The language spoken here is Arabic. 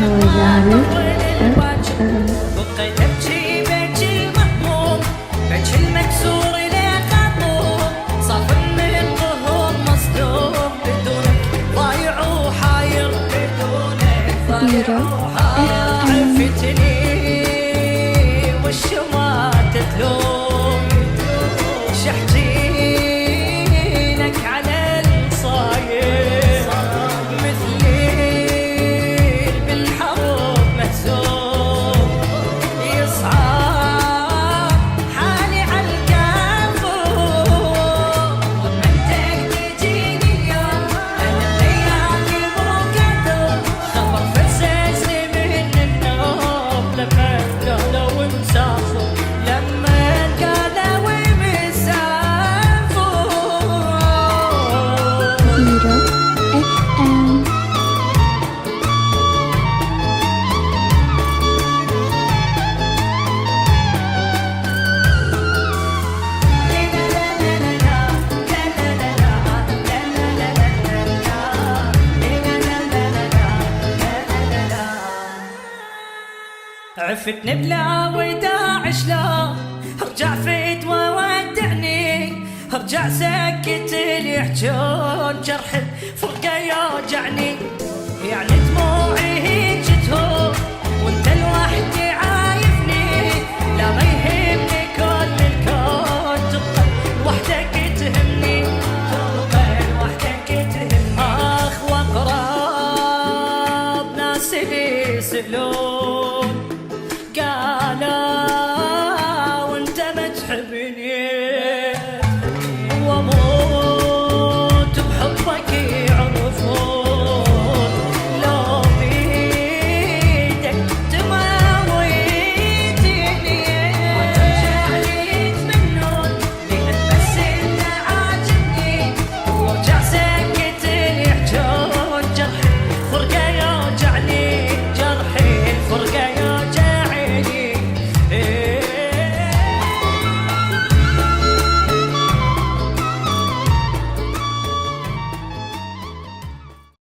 هوجعني بقيت ابكي بكي المهموم، بكي المكسور لخطوم، صافن من قهور مصدوم، بدونك ضايع وحاير، بدونك ضايع وحاير. عرفتني والشما تتلوم، شحتي لك على الصاير، مثلي بالحروب مهزوم، يصعب حالي عالكافور، ومنتك تجيني اليوم انا ليالي مو كثر، خبر فززني من النوم لما قالوا مسافر، لما قالوا مسافر. زيرو اف ام. عفتني بلا وداع شلون، ارجع فيت وودعني، ارجع سكت اللي يحجون، جرح الفرقة يوجعني، يعني دموعي هيك تهون، وانت لوحدي عايفني، لا ما يهمني كل الكون، تبقى لوحدك تهمني، تبقى لوحدك تهمني. اخ واقرب ناس لي سلوك،